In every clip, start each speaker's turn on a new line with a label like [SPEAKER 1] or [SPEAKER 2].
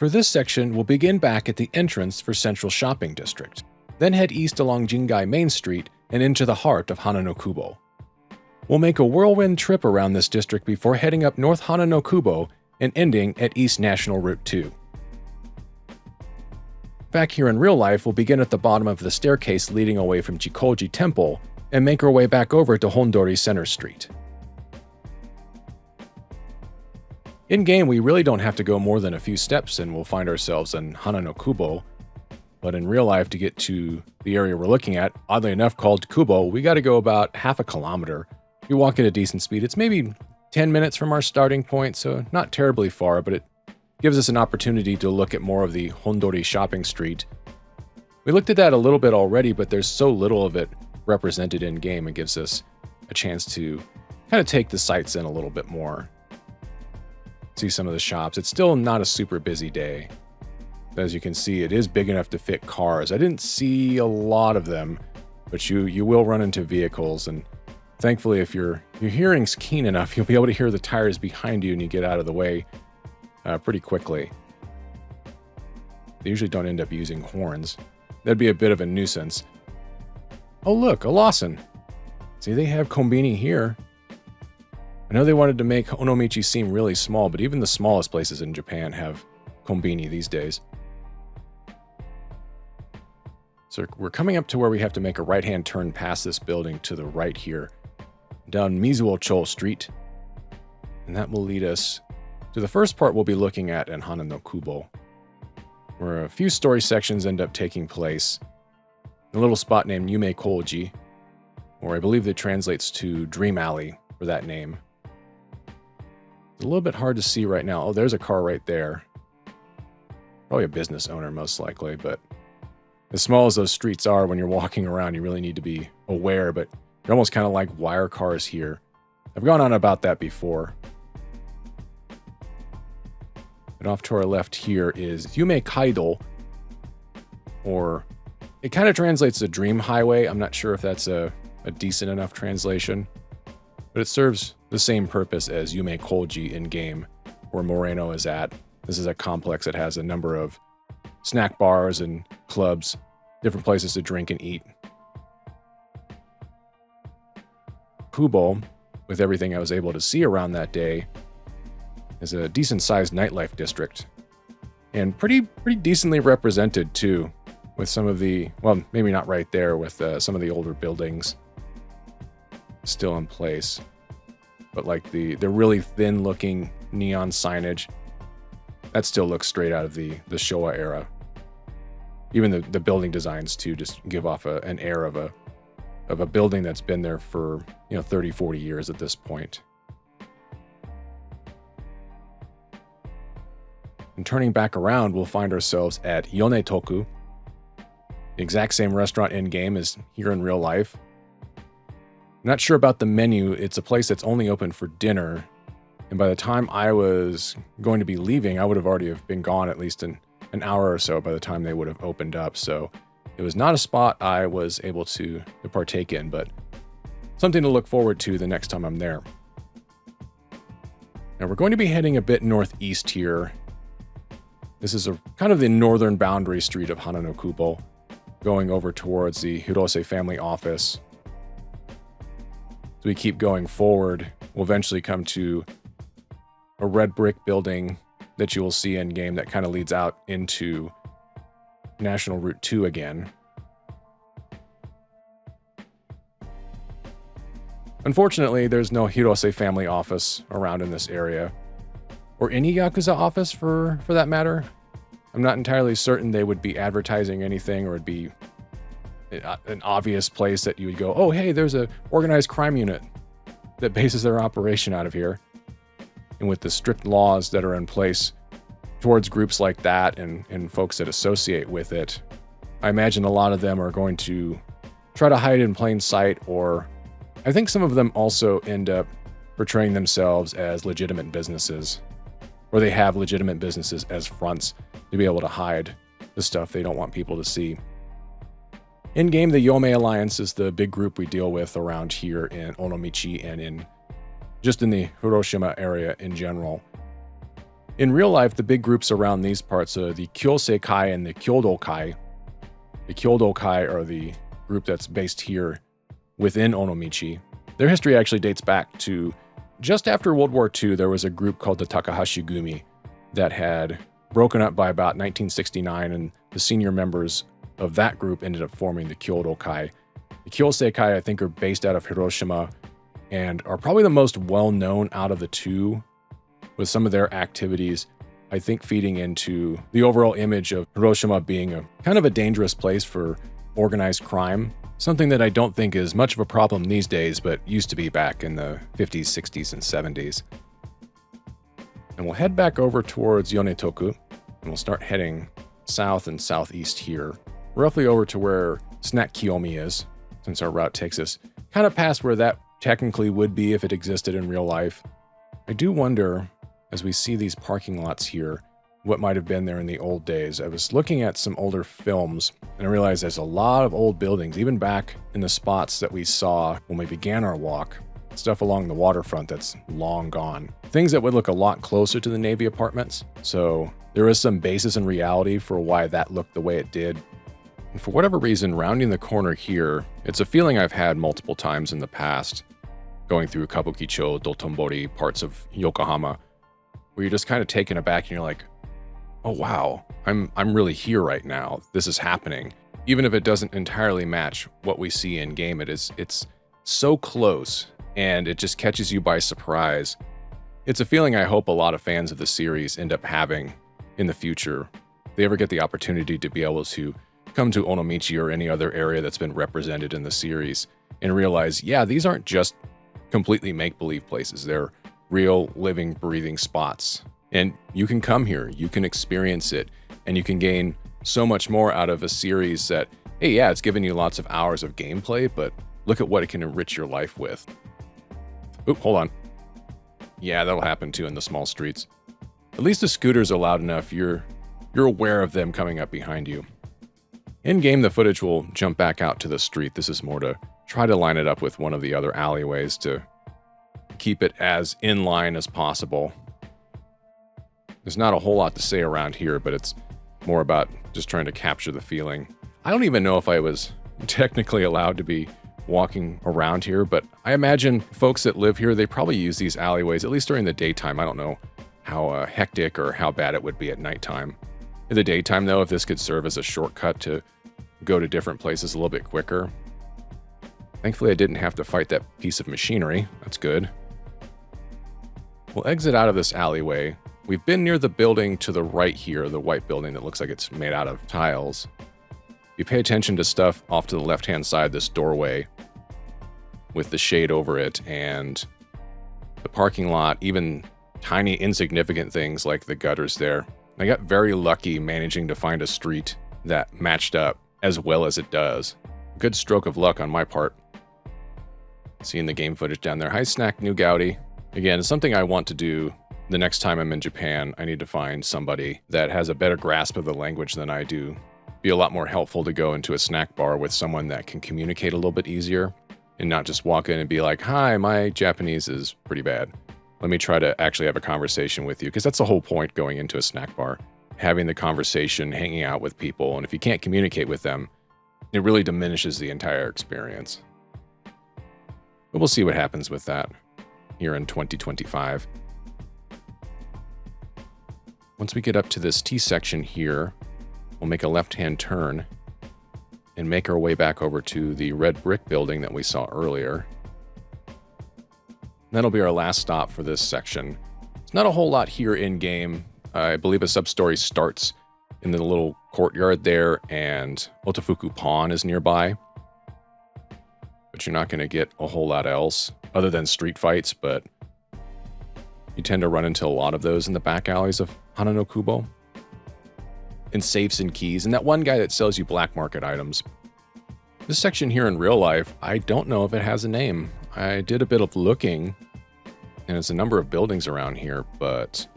[SPEAKER 1] For this section, we'll begin back at the entrance for Central Shopping District, then head east along Jingai Main Street and into the heart of Hana-no-kubo. We'll make a whirlwind trip around this district before heading up North Hana-no-kubo and ending at East National Route 2. Back here in real life, we'll begin at the bottom of the staircase leading away from Jikoji Temple and make our way back over to Hondōri Center Street. In-game, we really don't have to go more than a few steps and we'll find ourselves in Hana-no-kubo, but in real life, to get to the area we're looking at, oddly enough called Kubo, we got to go about half a kilometer. We walk at a decent speed. It's maybe 10 minutes from our starting point, so not terribly far, but it gives us an opportunity to look at more of the Hondōri shopping street. We looked at that a little bit already, but there's so little of it represented in-game, it gives us a chance to kind of take the sights in a little bit more. See some of the shops. It's still not a super busy day. As you can see, it is big enough to fit cars. I didn't see a lot of them, but you will run into vehicles, and thankfully if your hearing's keen enough, you'll be able to hear the tires behind you and you get out of the way pretty quickly. They usually don't end up using horns. That'd be a bit of a nuisance. Oh look, a Lawson. See, they have Konbini here. I know they wanted to make Onomichi seem really small, but even the smallest places in Japan have Konbini these days. So we're coming up to where we have to make a right-hand turn past this building to the right here, down Mizuochō Street. And that will lead us to the first part we'll be looking at in Hana-no-kubo, where a few story sections end up taking place. A little spot named Yumekaidō, or I believe that translates to Dream Alley for that name. It's a little bit hard to see right now. Oh, there's a car right there. Probably a business owner, most likely, but as small as those streets are, when you're walking around, you really need to be aware, but you're almost kind of like wire cars here. I've gone on about that before. And off to our left here is Yumekaidō, or it kind of translates to Dream Highway. I'm not sure if that's a decent enough translation, but it serves the same purpose as Yumekaidō in-game, where Moreno is at. This is a complex that has a number of snack bars and clubs, different places to drink and eat. Kubo, with everything I was able to see around that day, is a decent-sized nightlife district, and pretty decently represented too, with some of the, well, maybe not right there, with some of the older buildings still in place, but like the really thin-looking neon signage, that still looks straight out of the Showa era. Even the building designs too just give off an air of a building that's been there for 30, 40 years at this point. And turning back around, we'll find ourselves at Yonetoku, the exact same restaurant in-game as here in real life. I'm not sure about the menu. It's a place that's only open for dinner, and by the time I was going to be leaving, I would have already have been gone at least an hour or so by the time they would have opened up. So it was not a spot I was able to partake in, but something to look forward to the next time I'm there. Now we're going to be heading a bit northeast here. This is kind of the northern boundary street of Hana-no-kubo, going over towards the Hirose family office. As we keep going forward, we'll eventually come to a red brick building that you will see in game that kind of leads out into National Route 2 again. Unfortunately, there's no Hirose family office around in this area, or any Yakuza office for that matter. I'm not entirely certain they would be advertising anything, or it'd be an obvious place that you would go, oh, hey, there's a organized crime unit that bases their operation out of here. And with the strict laws that are in place towards groups like that and folks that associate with it, I imagine a lot of them are going to try to hide in plain sight, or I think some of them also end up portraying themselves as legitimate businesses, or they have legitimate businesses as fronts to be able to hide the stuff they don't want people to see. In-game, the Yomei Alliance is the big group we deal with around here in Onomichi and just in the Hiroshima area in general. In real life, the big groups around these parts are the Kyosei-kai and the Kyodo-kai. The Kyodo-kai are the group that's based here within Onomichi. Their history actually dates back to just after World War II. There was a group called the Takahashi-gumi that had broken up by about 1969, and the senior members of that group ended up forming the Kyodo-kai. The Kyosei-kai, I think, are based out of Hiroshima and are probably the most well-known out of the two, with some of their activities, I think, feeding into the overall image of Hiroshima being a kind of a dangerous place for organized crime, something that I don't think is much of a problem these days, but used to be back in the 50s, 60s, and 70s. And we'll head back over towards Yonetoku, and we'll start heading south and southeast here, roughly over to where Snack Kiyomi is, since our route takes us kind of past where that technically would be if it existed in real life. I do wonder, as we see these parking lots here, what might have been there in the old days. I was looking at some older films, and I realized there's a lot of old buildings, even back in the spots that we saw when we began our walk. Stuff along the waterfront that's long gone. Things that would look a lot closer to the Navy apartments. So there is some basis in reality for why that looked the way it did. And for whatever reason, rounding the corner here, it's a feeling I've had multiple times in the past, going through Kabukicho, Dotonbori, parts of Yokohama, where you're just kind of taken aback and you're like, oh wow, I'm really here right now. This is happening. Even if it doesn't entirely match what we see in game, it's so close and it just catches you by surprise. It's a feeling I hope a lot of fans of the series end up having in the future. If they ever get the opportunity to be able to come to Onomichi or any other area that's been represented in the series and realize, yeah, these aren't just completely make-believe places. They're real, living, breathing spots. And you can come here, you can experience it, and you can gain so much more out of a series that, hey, yeah, it's given you lots of hours of gameplay, but look at what it can enrich your life with. Oop, hold on. Yeah, that'll happen too in the small streets. At least the scooters are loud enough, you're aware of them coming up behind you. In-game, the footage will jump back out to the street. This is more to try to line it up with one of the other alleyways to keep it as in line as possible. There's not a whole lot to say around here, but it's more about just trying to capture the feeling. I don't even know if I was technically allowed to be walking around here, but I imagine folks that live here, they probably use these alleyways, at least during the daytime. I don't know how hectic or how bad it would be at nighttime. In the daytime, though, if this could serve as a shortcut to go to different places a little bit quicker. Thankfully, I didn't have to fight that piece of machinery. That's good. We'll exit out of this alleyway. We've been near the building to the right here, the white building that looks like it's made out of tiles. If you pay attention to stuff off to the left-hand side, this doorway with the shade over it and the parking lot, even tiny insignificant things like the gutters there. I got very lucky managing to find a street that matched up as well as it does. Good stroke of luck on my part. Seeing the game footage down there. Hi, Snack New Gowdy. Again, it's something I want to do the next time I'm in Japan. I need to find somebody that has a better grasp of the language than I do. Be a lot more helpful to go into a snack bar with someone that can communicate a little bit easier and not just walk in and be like, hi, my Japanese is pretty bad. Let me try to actually have a conversation with you, because that's the whole point going into a snack bar. Having the conversation, hanging out with people, and if you can't communicate with them, it really diminishes the entire experience. But we'll see what happens with that here in 2025. Once we get up to this T section here, we'll make a left-hand turn and make our way back over to the red brick building that we saw earlier. That'll be our last stop for this section. It's not a whole lot here in-game. I believe a sub-story starts in the little courtyard there, and Otofuku Pawn is nearby. But you're not going to get a whole lot else, other than street fights, but you tend to run into a lot of those in the back alleys of Hana-no-kubo. And safes and keys, and that one guy that sells you black market items. This section here in real life, I don't know if it has a name. I did a bit of looking, and there's a number of buildings around here, but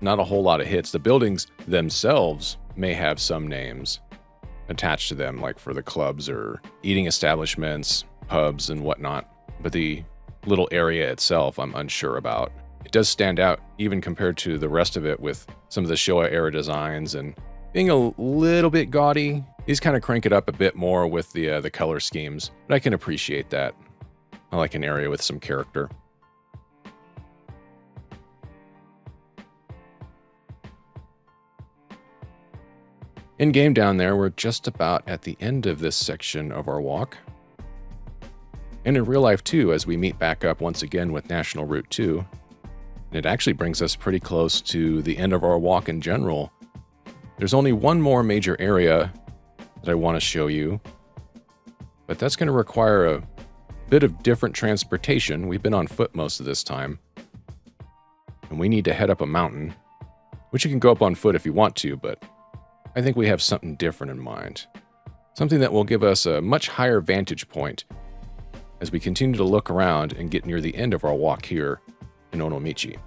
[SPEAKER 1] not a whole lot of hits. The buildings themselves may have some names attached to them, like for the clubs or eating establishments, pubs, and whatnot. But the little area itself, I'm unsure about. it does stand out even compared to the rest of it with some of the Showa era designs and being a little bit gaudy. These kind of crank it up a bit more with the color schemes, but I can appreciate that. I like an area with some character. In game down there, we're just about at the end of this section of our walk. And in real life too, as we meet back up once again with National Route 2, and it actually brings us pretty close to the end of our walk in general. There's only one more major area that I want to show you, but that's going to require a bit of different transportation. We've been on foot most of this time, and we need to head up a mountain, which you can go up on foot if you want to, but I think we have something different in mind. Something that will give us a much higher vantage point as we continue to look around and get near the end of our walk here in Onomichi.